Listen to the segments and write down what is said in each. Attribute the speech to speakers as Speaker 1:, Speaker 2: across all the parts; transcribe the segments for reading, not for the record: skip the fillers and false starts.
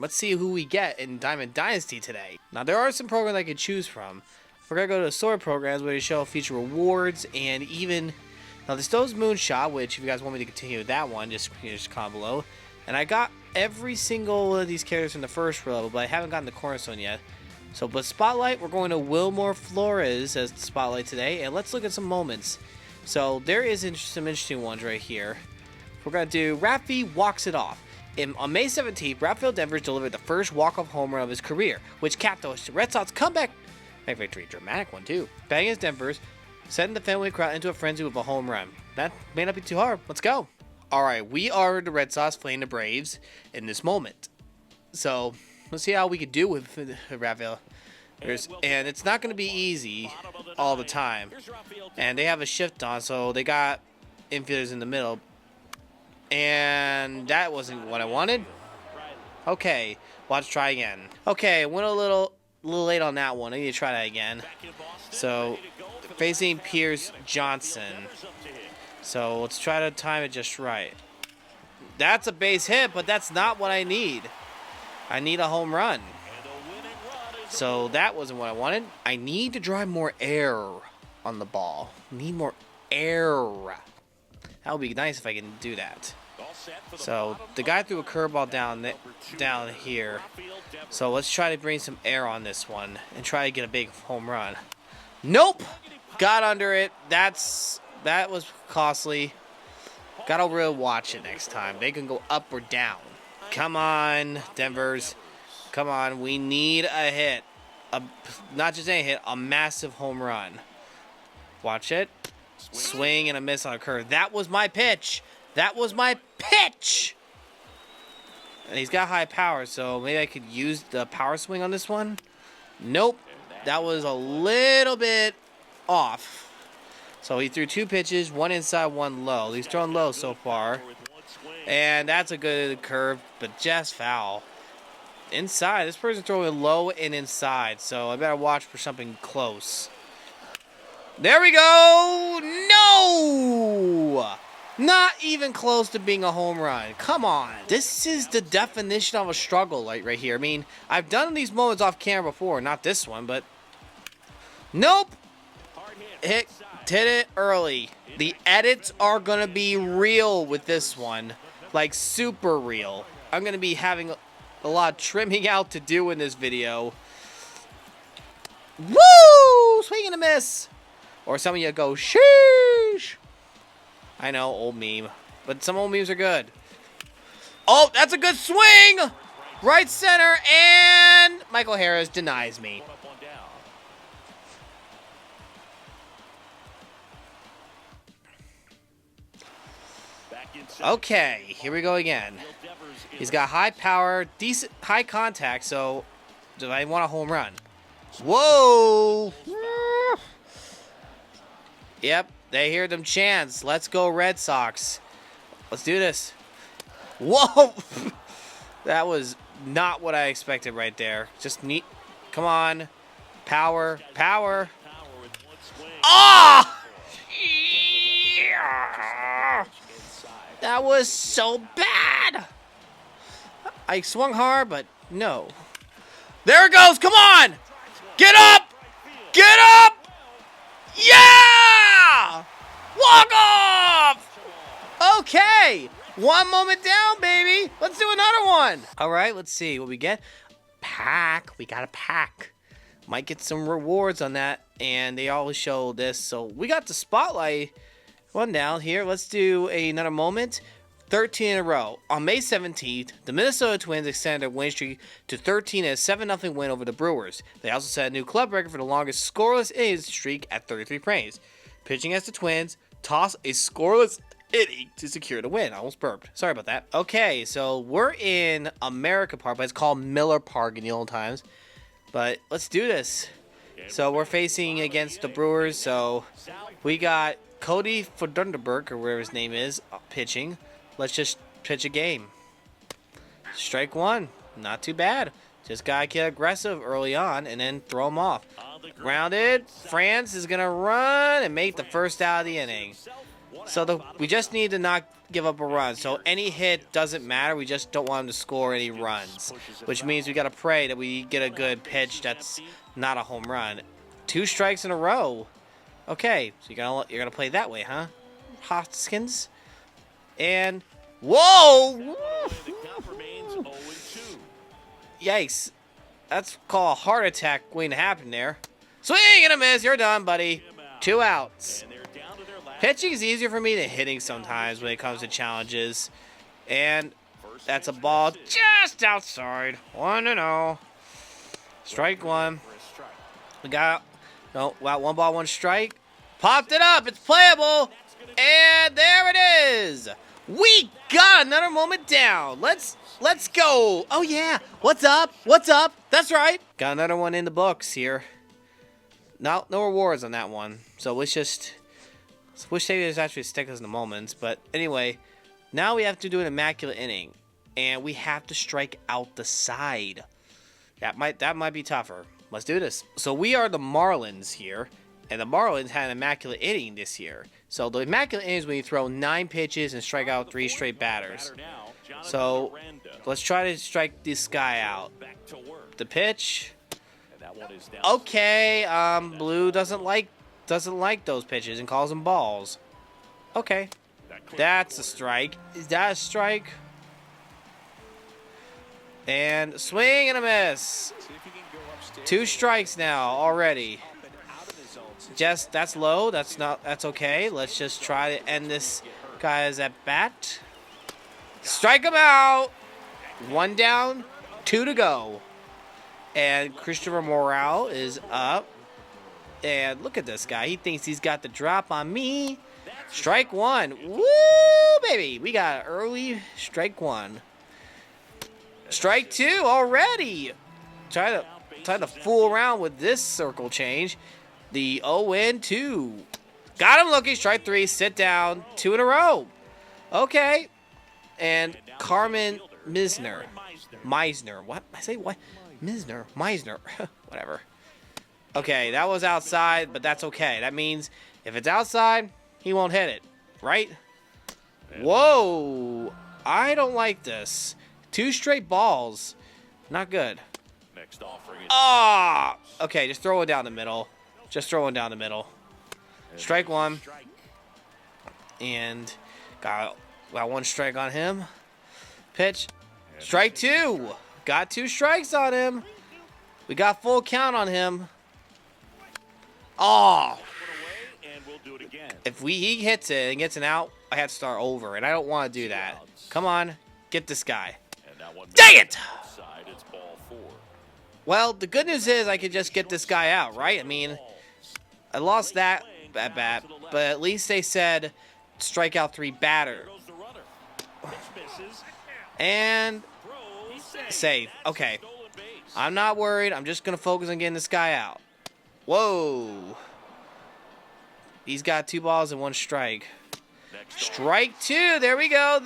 Speaker 1: Let's see who we get in Diamond Dynasty today. Now, there are some programs I could choose from. We're going to go to the sword programs where they show feature rewards and even... Now, there's those Moonshot, which if you guys want me to continue with that one, just comment below. And I got every single one of these characters from the first level, but I haven't gotten the Cornerstone yet. So, but Spotlight, we're going to Wilmer Flores as the Spotlight today. And let's look at some moments. So, there is some interesting ones right here. We're going to do Rafi walks it off. On May 17th, Rafael Devers delivered the first walk-off home run of his career, which capped the Red Sox comeback victory. Dramatic one, too. Batting against Devers, sending the Fenway crowd into a frenzy with a home run. That may not be too hard. Let's go. All right, we are the Red Sox playing the Braves in this moment. So, let's see how we can do with Rafael. And it's not going to be easy all the time. And they have a shift on, so they got infielders in the middle. And that wasn't what I wanted. Okay, let's try again. Okay, went a little late on that one. I need to try that again. So, facing Pierce Johnson. So, let's try to time it just right. That's a base hit, but that's not what I need. I need a home run. So, that wasn't what I wanted. I need to drive more air on the ball. Need more air. That would be nice if I can do that. So the guy threw a curveball down here. So let's try to bring some air on this one and try to get a big home run. Nope! Got under it. That was costly. Gotta really watch it next time. They can go up or down. Come on, Denver's. Come on. We need a hit. Not just any hit, a massive home run. Watch it. Swing and a miss on a curve. That was my pitch. That was my pitch! And he's got high power, so maybe I could use the power swing on this one. Nope. That was a little bit off. So he threw two pitches, one inside, one low. He's thrown low so far. And that's a good curve, but just foul. Inside. This person's throwing low and inside, so I better watch for something close. There we go! No! Not even close to being a home run. Come on. This is the definition of a struggle right here. I mean, I've done these moments off camera before. Not this one, but... Nope. Hit it early. The edits are going to be real with this one. Like, super real. I'm going to be having a lot of trimming out to do in this video. Woo! Swing and a miss. Or some of you go, sheesh. I know, old meme. But some old memes are good. Oh, that's a good swing! Right center, and Michael Harris denies me. Okay, here we go again. He's got high power, decent high contact, so do I want a home run? Whoa! Yep. They hear them chants. Let's go Red Sox. Let's do this. Whoa! That was not what I expected right there. Just neat. Come on. Power. Power. Ah! Yeah! That was so bad. I swung hard, but no. There it goes. Come on. Get up. Get up. Yeah! Walk off! Okay. One moment down, baby. Let's do another one. All right, let's see what we get. Pack. We got a pack. Might get some rewards on that. And they always show this. So we got the spotlight one down here. Let's do another moment. 13 in a row. On May 17th, the Minnesota Twins extended their win streak to 13 in a 7-0 win over the Brewers. They also set a new club record for the longest scoreless innings streak at 33 frames. Pitching as the Twins, toss a scoreless inning to secure the win. I almost burped. Sorry about that. Okay, so we're in America Park, but it's called Miller Park in the old times. But let's do this. So we're facing against the Brewers, so we got Cody Fodunderberg, or whatever his name is, pitching. Let's just pitch a game. Strike one. Not too bad. Just gotta get aggressive early on and then throw him off. Grounded. France is gonna run and make the first out of the inning. So we just need to not give up a run. So any hit doesn't matter. We just don't want him to score any runs, which means we got to pray that we get a good pitch that's not a home run. 2 strikes in a row. Okay, so you're gonna play that way, huh, Hoskins? And whoa! Yikes! That's called a heart attack waiting to happen there. Swing and a miss. You're done, buddy. 2 outs. Pitching is easier for me than hitting sometimes when it comes to challenges. And that's a ball just outside. 1-0. Strike 1. We got 1 ball, 1 strike. Popped it up. It's playable. And there it is. We got another moment down. Let's go. Oh yeah. What's up? What's up? That's right. Got another one in the books here. No rewards on that one. So let's just wish they just actually stick us in the moments. But anyway, now we have to do an immaculate inning, and we have to strike out the side. That might be tougher. Let's do this. So we are the Marlins here, and the Marlins had an immaculate inning this year. So the immaculate inning is when you throw 9 pitches and strike out 3 straight batters. So let's try to strike this guy out. The pitch. Okay, Blue doesn't like those pitches and calls them balls. Okay, that's a strike. Is that a strike? And swing and a miss. 2 strikes now already. That's low. That's okay. Let's just try to end this guy's at bat. Strike him out. 1 down, 2 to go. And Christopher Morale is up. And look at this guy. He thinks he's got the drop on me. Strike 1. Woo, baby. We got early strike 1. Strike 2 already. Try to fool around with this circle change. The 0-2. Got him looking. Strike 3. Sit down. 2 in a row. Okay. And Carmen Meisner. What? I say what? Meisner. Whatever. Okay, that was outside, but that's okay. That means if it's outside, he won't hit it, right? Whoa! I don't like this. 2 straight balls. Not good. Ah! Okay, just throw it down the middle. Strike 1. And got 1 strike on him. Pitch. Strike 2. Got 2 strikes on him. We got full count on him. Oh. If he hits it and gets an out, I have to start over, and I don't want to do that. Come on, get this guy. Dang it! Well, the good news is I could just get this guy out, right? I mean, I lost that at bat, but at least they said strike out 3 batter. And save. Okay. I'm not worried. I'm just going to focus on getting this guy out. Whoa. He's got 2 balls and 1 strike. Strike 2. There we go.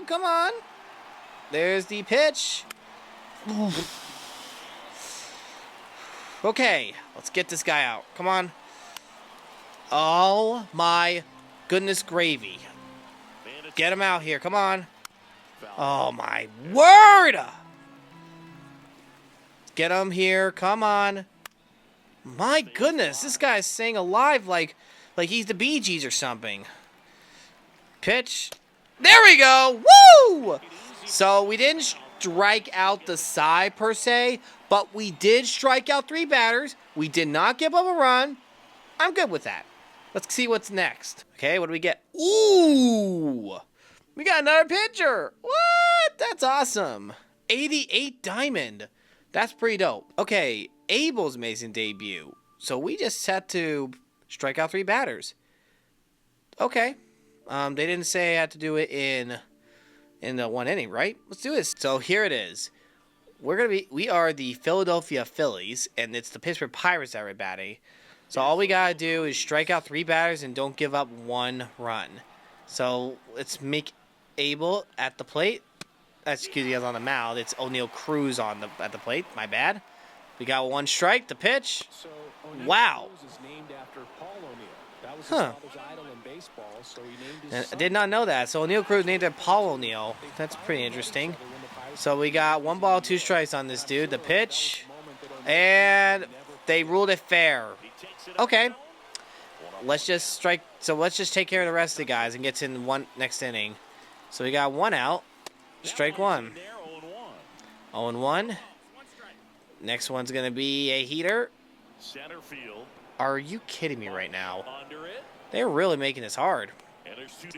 Speaker 1: Come on. There's the pitch. Okay. Let's get this guy out. Come on. Oh, my goodness gravy. Get him out here. Come on. Oh, my word. Get him here. Come on. My goodness. This guy's staying alive like he's the Bee Gees or something. Pitch. There we go. Woo! So we didn't strike out the side per se, but we did strike out 3 batters. We did not give up a run. I'm good with that. Let's see what's next. Okay, what do we get? Ooh! We got another pitcher. What? That's awesome. 88 diamond. That's pretty dope. Okay, Abel's amazing debut. So we just had to strike out 3 batters. Okay. They didn't say I had to do it in the 1 inning, right? Let's do this. So here it is. We are the Philadelphia Phillies, and it's the Pittsburgh Pirates that are batting. So all we gotta do is strike out 3 batters and don't give up 1 run. So let's make Abel at the plate. Excuse me, on the mound. It's O'Neal Cruz at the plate. My bad. We got 1 strike. The pitch. Wow. Huh. I did not know that. So O'Neal Cruz named it Paul O'Neal. That's pretty interesting. So we got 1 ball, 2 strikes on this dude. The pitch. And they ruled it fair. Okay. Let's just strike. So let's just take care of the rest of the guys and get to the next inning. So we got 1 out. Strike 1. 0-1. Next one's going to be a heater. Are you kidding me right now? They're really making this hard.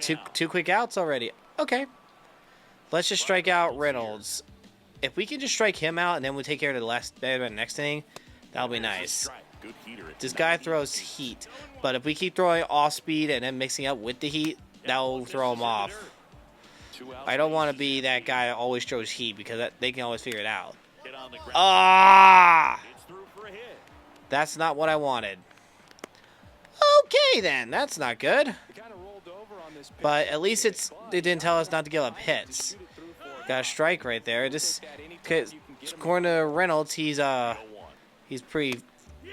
Speaker 1: Two quick outs already. Okay. Let's just strike out Reynolds. If we can just strike him out and then we'll take care of the next inning, that'll be nice. This guy throws heat. But if we keep throwing off speed and then mixing up with the heat, that'll throw him off. I don't want to be that guy that always throws heat because they can always figure it out. Ah! That's not what I wanted. Okay, then. That's not good. But at least they didn't tell us not to give up hits. Got a strike right there. According to Reynolds, he's pretty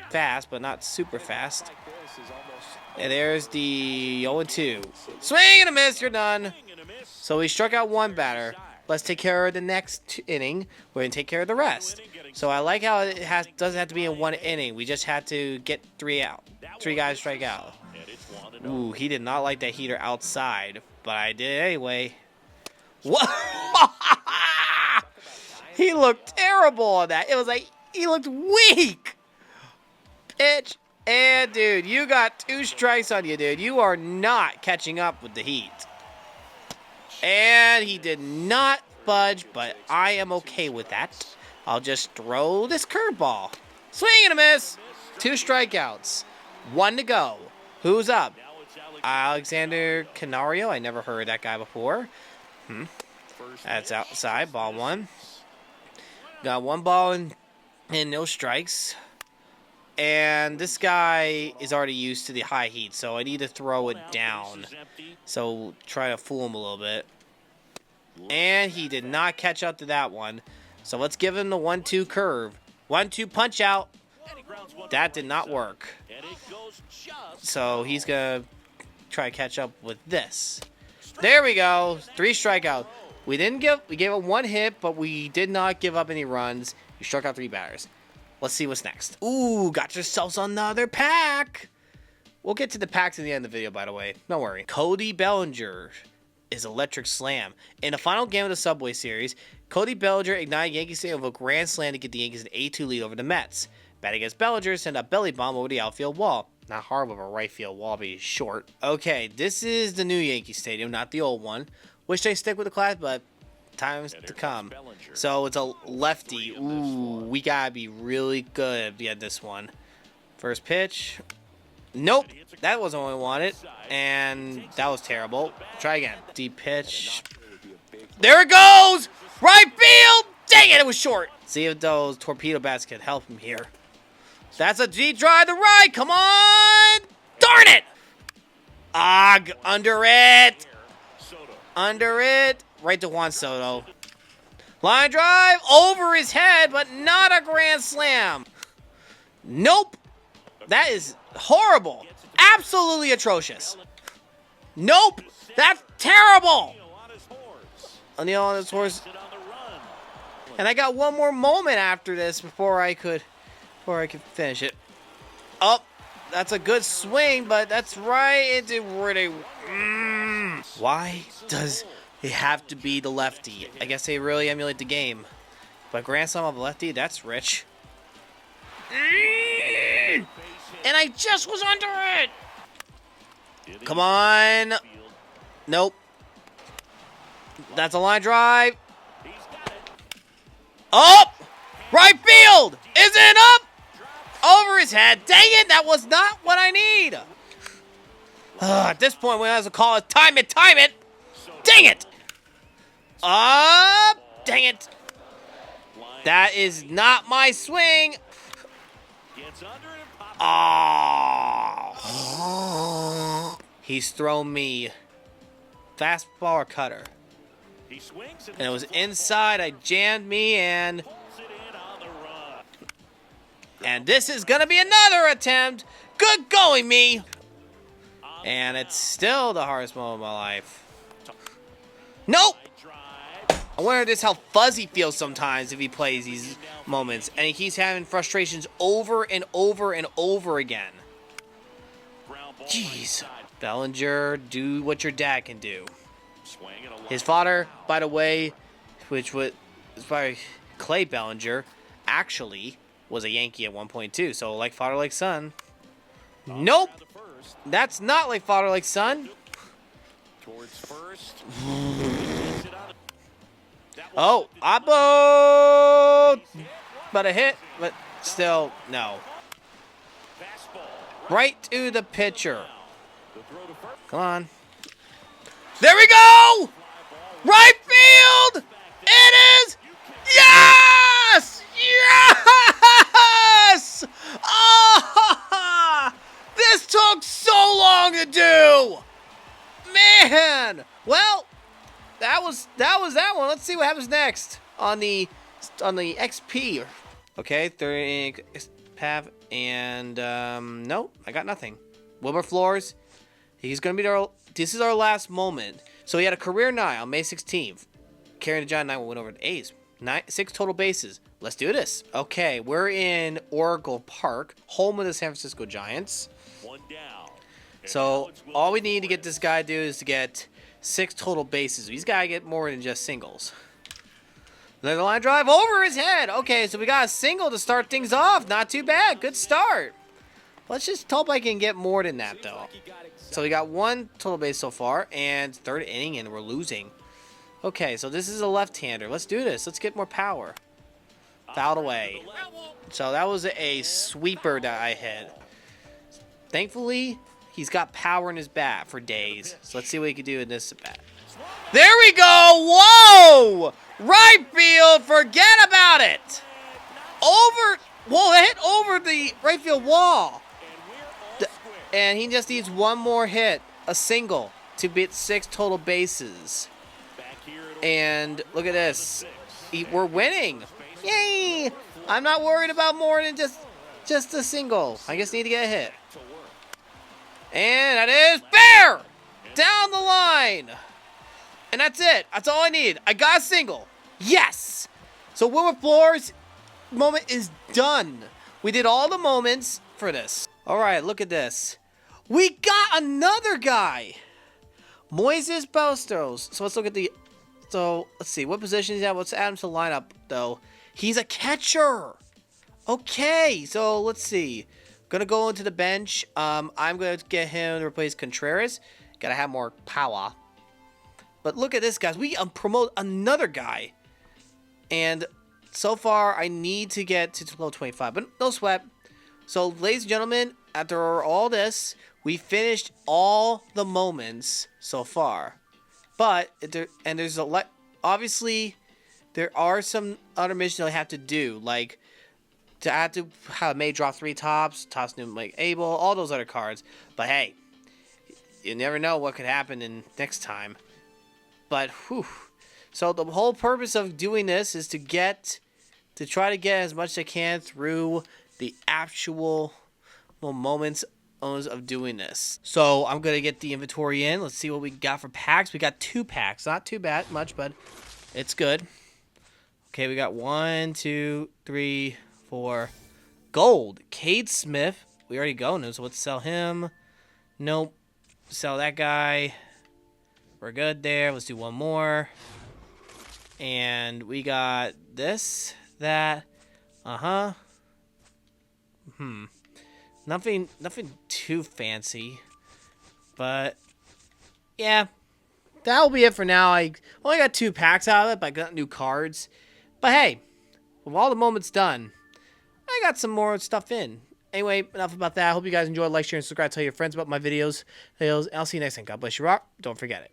Speaker 1: fast, but not super fast. And there's the 0-2. Swing and a miss. You're done. So we struck out 1 batter. Let's take care of the next inning. We're going to take care of the rest. So I like how it doesn't have to be in 1 inning. We just had to get 3 out. 3 guys strike out. Ooh, he did not like that heater outside, but I did it anyway. What? He looked terrible on that. It was like he looked weak. Pitch. And, dude, you got 2 strikes on you, dude. You are not catching up with the heat. And he did not budge, but I am okay with that. I'll just throw this curveball. Swing and a miss. 2 strikeouts. 1 to go. Who's up? Alexander Canario. I never heard that guy before. That's outside. Ball 1. Got 1 ball and no strikes. And this guy is already used to the high heat, so I need to throw it down. So try to fool him a little bit. And he did not catch up to that one. So let's give him the 1-2 curve. 1-2 punch out. That did not work. So he's going to try to catch up with this. There we go. 3 strikeouts. We gave him 1 hit, but we did not give up any runs. We struck out 3 batters. Let's see what's next. Ooh, got yourselves another pack. We'll get to the packs in the end of the video, by the way. Don't worry. Cody Bellinger is electric slam. In the final game of the Subway Series, Cody Bellinger ignited Yankee Stadium with a grand slam to get the Yankees an 8-2 lead over the Mets. Batting against Bellinger sent a belly bomb over the outfield wall. Not hard of a right field wall, but he's short. Okay, this is the new Yankee Stadium, not the old one. Wish they stick with the class, but times to come. So it's a lefty. Ooh, we gotta be really good to get this one. First pitch. Nope, that wasn't what we wanted, and that was terrible. Try again. Deep pitch. There it goes! Right field! Dang it, it was short. See if those torpedo bats can help him here. That's a deep drive to right. Come on! Darn it! Under it. Under it. Right to Juan Soto. Line drive over his head, but not a grand slam. Nope. That is horrible. Absolutely atrocious. Nope. That's terrible. O'Neal on his horse. And I got 1 more moment after this before I could finish it. Oh, that's a good swing, but that's right into where they... Why does it have to be the lefty? I guess they really emulate the game. But grand slam of a lefty, that's rich. And I just was under it. Come on. Nope. That's a line drive. Up. Right field. Is it up? Over his head. Dang it. That was not what I need. At this point, we have to call it time it. Dang it. Dang it. That is not my swing. Oh. He's thrown me fastball or cutter. And it was inside. I jammed me and this is going to be another attempt. Good going, me. And it's still the hardest moment of my life. Nope! I wonder just how Fuzzy feels sometimes if he plays these moments. And he keeps having frustrations over and over and over again. Jeez. Bellinger, do what your dad can do. His father, by the way, which was by Clay Bellinger, actually was a Yankee at one point too. So like father, like son. Nope! That's not like father, like son. Oh, Oppo! But a hit, but still, no. Right to the pitcher. Come on. There we go! Right field! It is! Yes! Yes! Oh! This took so long to do! Man! Well, that was that one. Let's see what happens next on the XP. Okay, 30 path and nope, I got nothing. Wilmer Flores, he's gonna be our. This is our last moment. So he had a career 9 on May 16th. Carrying the Giant 9 went over the A's. 6 total bases. Let's do this. Okay, we're in Oracle Park, home of the San Francisco Giants. So all we need to get this guy to do is to get 6 total bases. He's got to get more than just singles. Another line drive over his head. Okay, so we got a single to start things off. Not too bad. Good start. Let's just hope I can get more than that, though. So we got 1 total base so far, and 3rd inning, and we're losing. Okay, so this is a left-hander. Let's do this. Let's get more power. Fouled away. So that was a sweeper that I hit. Thankfully, he's got power in his bat for days. So let's see what he can do in this bat. There we go! Whoa! Right field, forget about it! Whoa, it hit over the right field wall. And he just needs 1 more hit, a single, to beat 6 total bases. And look at this. We're winning. Yay! I'm not worried about more than just a single. I just need to get a hit. And that is fair! Down the line. And that's it. That's all I need. I got a single. Yes! So Wilmer Flores' moment is done. We did all the moments for this. All right, look at this. We got another guy. Moises Bastos. So let's look at the... So, let's see. What position is he at? Let's add him to the lineup, though. He's a catcher. Okay, so let's see. Gonna go into the bench. I'm gonna get him to replace Contreras. Gotta have more power. But look at this, guys. We promote another guy. And so far, I need to get to below 25. But no sweat. So, ladies and gentlemen, after all this, we finished all the moments so far. But, there's a lot, obviously, there are some other missions I have to do. Like, to have to have May draw 3 tops, toss new like Abel, all those other cards. But hey, you never know what could happen in next time. But, whew. So, the whole purpose of doing this is to try to get as much as I can through the actual moments of doing this. So I'm gonna get the inventory in. Let's see what we got for packs. We got 2 packs, not too bad much, but it's good. Okay, we got 1, 2, 3, 4 gold. Cade Smith, we already go, so let's sell him. Nope. Sell that guy. We're good there. Let's do 1 more. And we got this, that, Nothing too fancy, but yeah, that'll be it for now. I only got 2 packs out of it, but I got new cards. But hey, with all the moments done, I got some more stuff in. Anyway, enough about that. I hope you guys enjoyed. Like, share, and subscribe. Tell your friends about my videos. I'll see you next time. God bless you, rock. Don't forget it.